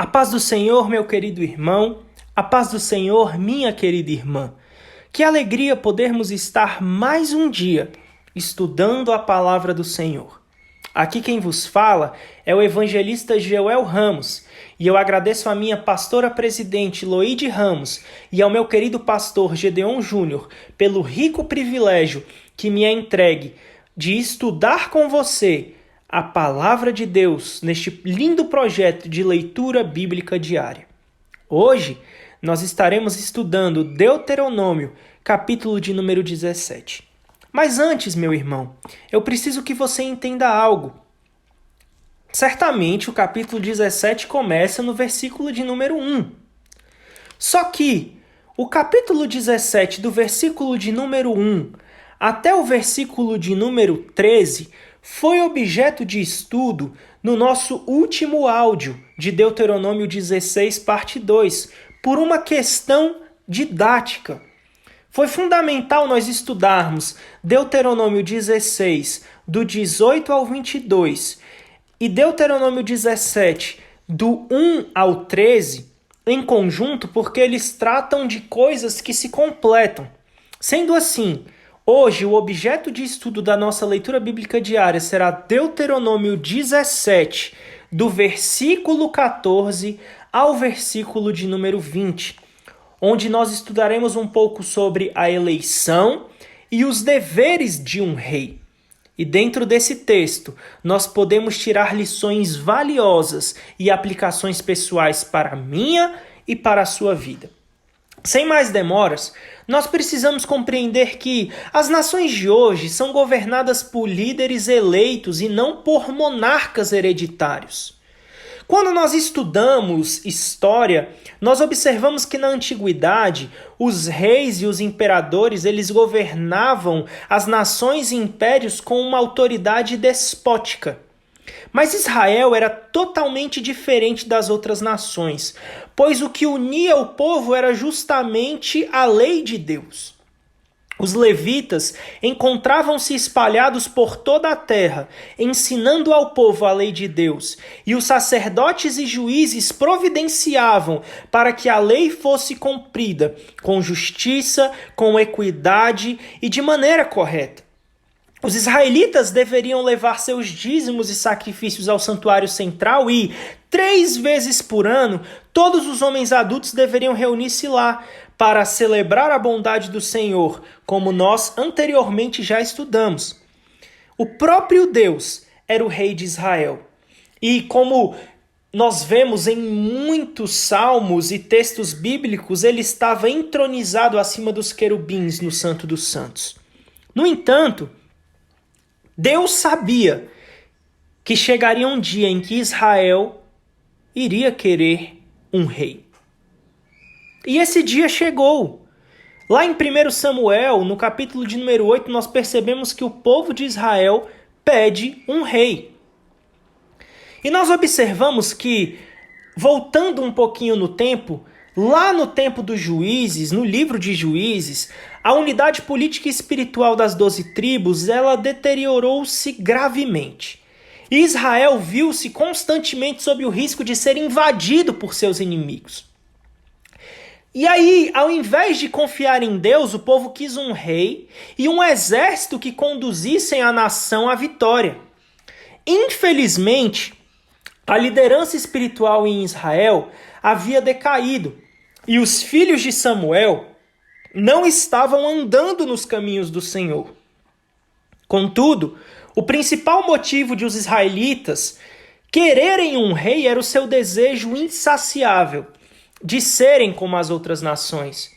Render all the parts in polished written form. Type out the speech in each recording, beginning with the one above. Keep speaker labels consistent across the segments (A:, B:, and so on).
A: A paz do Senhor, meu querido irmão, a paz do Senhor, minha querida irmã. Que alegria podermos estar mais um dia estudando a palavra do Senhor. Aqui quem vos fala é o evangelista Joel Ramos, e eu agradeço à minha pastora presidente Loide Ramos e ao meu querido pastor Gedeon Júnior pelo rico privilégio que me é entregue de estudar com você a palavra de Deus neste lindo projeto de leitura bíblica diária. Hoje nós estaremos estudando Deuteronômio, capítulo de número 17. Mas antes, meu irmão, eu preciso que você entenda algo. Certamente o capítulo 17 começa no versículo de número 1. Só que o capítulo 17, do versículo de número 1 até o versículo de número 13, foi objeto de estudo no nosso último áudio de Deuteronômio 16, parte 2, por uma questão didática. Foi fundamental nós estudarmos Deuteronômio 16, do 18 ao 22, e Deuteronômio 17, do 1 ao 13, em conjunto, porque eles tratam de coisas que se completam. Sendo assim, hoje o objeto de estudo da nossa leitura bíblica diária será Deuteronômio 17, do versículo 14 ao versículo de número 20, onde nós estudaremos um pouco sobre a eleição e os deveres de um rei. E dentro desse texto, nós podemos tirar lições valiosas e aplicações pessoais para a minha e para a sua vida. Sem mais demoras, nós precisamos compreender que as nações de hoje são governadas por líderes eleitos e não por monarcas hereditários. Quando nós estudamos história, nós observamos que na antiguidade, os reis e os imperadores, eles governavam as nações e impérios com uma autoridade despótica. Mas Israel era totalmente diferente das outras nações, pois o que unia o povo era justamente a lei de Deus. Os levitas encontravam-se espalhados por toda a terra, ensinando ao povo a lei de Deus, e os sacerdotes e juízes providenciavam para que a lei fosse cumprida com justiça, com equidade e de maneira correta. Os israelitas deveriam levar seus dízimos e sacrifícios ao santuário central e, 3 vezes por ano, todos os homens adultos deveriam reunir-se lá para celebrar a bondade do Senhor, como nós anteriormente já estudamos. O próprio Deus era o rei de Israel. E como nós vemos em muitos salmos e textos bíblicos, ele estava entronizado acima dos querubins no Santo dos Santos. No entanto, Deus sabia que chegaria um dia em que Israel iria querer um rei. E esse dia chegou. Lá em 1 Samuel, no capítulo de número 8, nós percebemos que o povo de Israel pede um rei. E nós observamos que, voltando um pouquinho no tempo, lá no tempo dos juízes, no livro de Juízes, a unidade política e espiritual das 12 tribos, ela deteriorou-se gravemente. E Israel viu-se constantemente sob o risco de ser invadido por seus inimigos. E aí, ao invés de confiar em Deus, o povo quis um rei e um exército que conduzissem a nação à vitória. Infelizmente, a liderança espiritual em Israel havia decaído e os filhos de Samuel não estavam andando nos caminhos do Senhor. Contudo, o principal motivo de os israelitas quererem um rei era o seu desejo insaciável de serem como as outras nações.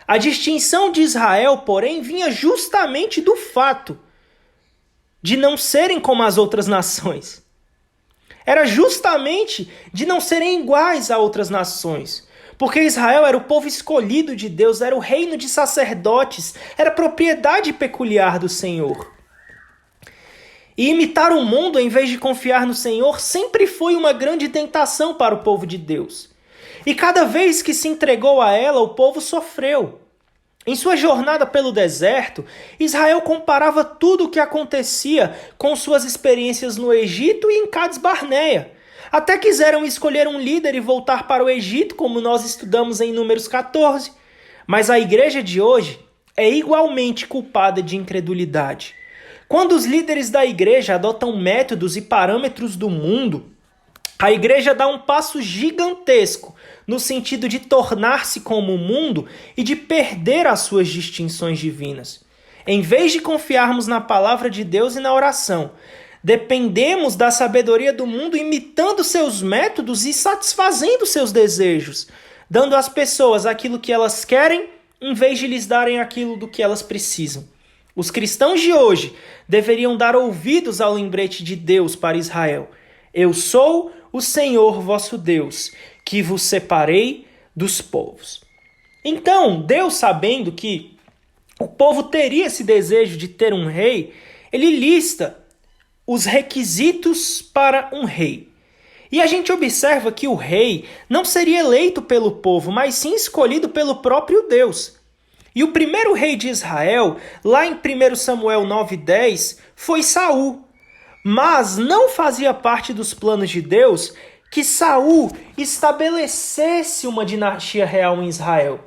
A: A distinção de Israel, porém, vinha justamente do fato de não serem como as outras nações. Era justamente de não serem iguais a outras nações. Porque Israel era o povo escolhido de Deus, era o reino de sacerdotes, era propriedade peculiar do Senhor. E imitar o mundo em vez de confiar no Senhor sempre foi uma grande tentação para o povo de Deus. E cada vez que se entregou a ela, o povo sofreu. Em sua jornada pelo deserto, Israel comparava tudo o que acontecia com suas experiências no Egito e em Cades Barneia. Até quiseram escolher um líder e voltar para o Egito, como nós estudamos em Números 14. Mas a igreja de hoje é igualmente culpada de incredulidade. Quando os líderes da igreja adotam métodos e parâmetros do mundo, a igreja dá um passo gigantesco no sentido de tornar-se como o mundo e de perder as suas distinções divinas. Em vez de confiarmos na palavra de Deus e na oração, dependemos da sabedoria do mundo imitando seus métodos e satisfazendo seus desejos, dando às pessoas aquilo que elas querem em vez de lhes darem aquilo do que elas precisam. Os cristãos de hoje deveriam dar ouvidos ao lembrete de Deus para Israel. Eu sou o Senhor vosso Deus, que vos separei dos povos. Então, Deus, sabendo que o povo teria esse desejo de ter um rei, ele lista os requisitos para um rei. E a gente observa que o rei não seria eleito pelo povo, mas sim escolhido pelo próprio Deus. E o primeiro rei de Israel, lá em 1 Samuel 9:10, foi Saul. Mas não fazia parte dos planos de Deus que Saul estabelecesse uma dinastia real em Israel.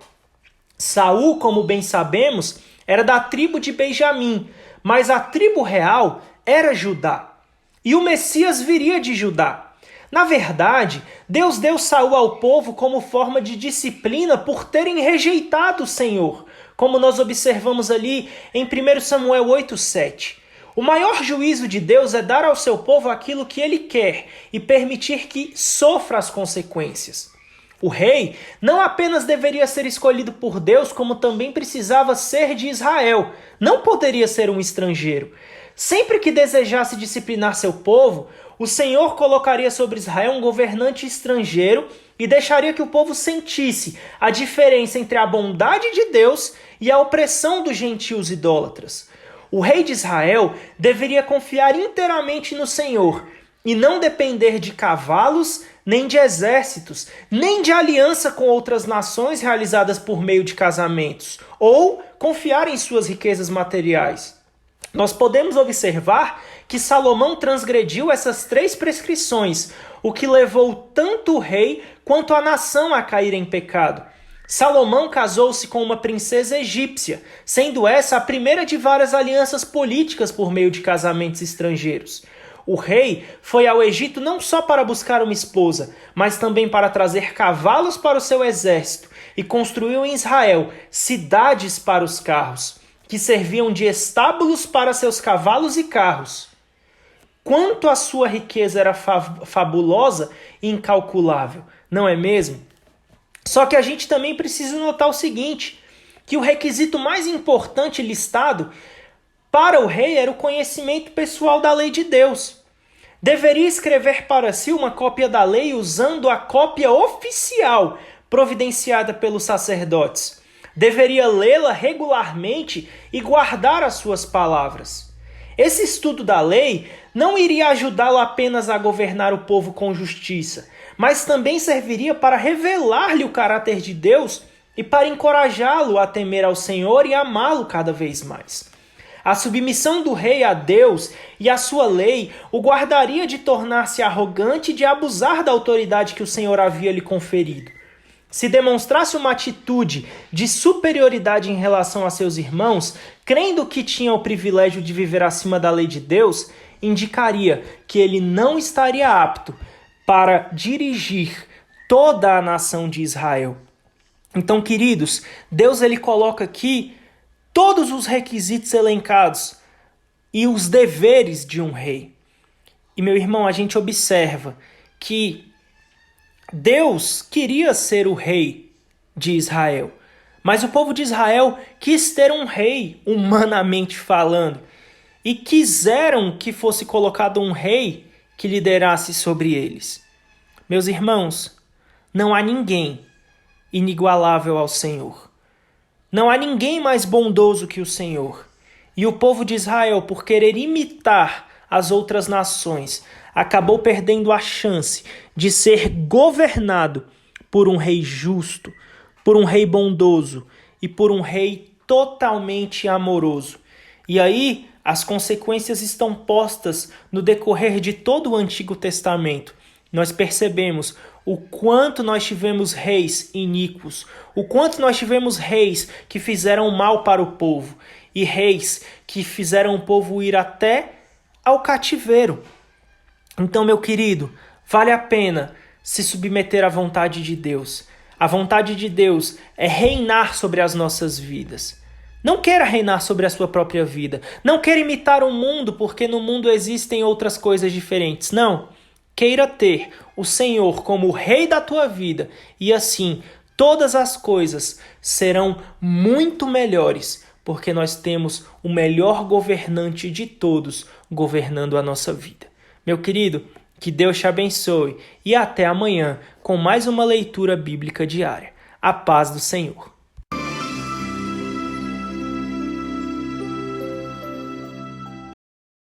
A: Saul, como bem sabemos, era da tribo de Benjamim, mas a tribo real era Judá. E o Messias viria de Judá. Na verdade, Deus deu Saul ao povo como forma de disciplina por terem rejeitado o Senhor, como nós observamos ali em 1 Samuel 8:7. O maior juízo de Deus é dar ao seu povo aquilo que ele quer e permitir que sofra as consequências. O rei não apenas deveria ser escolhido por Deus, como também precisava ser de Israel. Não poderia ser um estrangeiro. Sempre que desejasse disciplinar seu povo, o Senhor colocaria sobre Israel um governante estrangeiro e deixaria que o povo sentisse a diferença entre a bondade de Deus e a opressão dos gentios idólatras. O rei de Israel deveria confiar inteiramente no Senhor e não depender de cavalos, nem de exércitos, nem de aliança com outras nações realizadas por meio de casamentos, ou confiar em suas riquezas materiais. Nós podemos observar que Salomão transgrediu essas 3 prescrições, o que levou tanto o rei quanto a nação a cair em pecado. Salomão casou-se com uma princesa egípcia, sendo essa a primeira de várias alianças políticas por meio de casamentos estrangeiros. O rei foi ao Egito não só para buscar uma esposa, mas também para trazer cavalos para o seu exército e construiu em Israel cidades para os carros, que serviam de estábulos para seus cavalos e carros. Quanto a sua riqueza era fabulosa e incalculável, não é mesmo? Só que a gente também precisa notar o seguinte, que o requisito mais importante listado para o rei era o conhecimento pessoal da lei de Deus. Deveria escrever para si uma cópia da lei usando a cópia oficial providenciada pelos sacerdotes. Deveria lê-la regularmente e guardar as suas palavras. Esse estudo da lei não iria ajudá-lo apenas a governar o povo com justiça, mas também serviria para revelar-lhe o caráter de Deus e para encorajá-lo a temer ao Senhor e amá-lo cada vez mais. A submissão do rei a Deus e a sua lei o guardaria de tornar-se arrogante e de abusar da autoridade que o Senhor havia lhe conferido. Se demonstrasse uma atitude de superioridade em relação a seus irmãos, crendo que tinha o privilégio de viver acima da lei de Deus, indicaria que ele não estaria apto para dirigir toda a nação de Israel. Então, queridos, Deus ele coloca aqui todos os requisitos elencados e os deveres de um rei. E, meu irmão, a gente observa que Deus queria ser o rei de Israel, mas o povo de Israel quis ter um rei, humanamente falando, e quiseram que fosse colocado um rei que liderasse sobre eles. Meus irmãos, não há ninguém inigualável ao Senhor. Não há ninguém mais bondoso que o Senhor. E o povo de Israel, por querer imitar as outras nações, acabou perdendo a chance de ser governado por um rei justo, por um rei bondoso e por um rei totalmente amoroso. E aí, as consequências estão postas no decorrer de todo o Antigo Testamento, nós percebemos o quanto nós tivemos reis iníquos, o quanto nós tivemos reis que fizeram mal para o povo e reis que fizeram o povo ir até ao cativeiro. Então, meu querido, vale a pena se submeter à vontade de Deus. A vontade de Deus é reinar sobre as nossas vidas. Não queira reinar sobre a sua própria vida. Não queira imitar o mundo, porque no mundo existem outras coisas diferentes. Não. Queira ter o Senhor como o rei da tua vida e assim todas as coisas serão muito melhores, porque nós temos o melhor governante de todos governando a nossa vida. Meu querido, que Deus te abençoe e até amanhã com mais uma leitura bíblica diária. A paz do Senhor.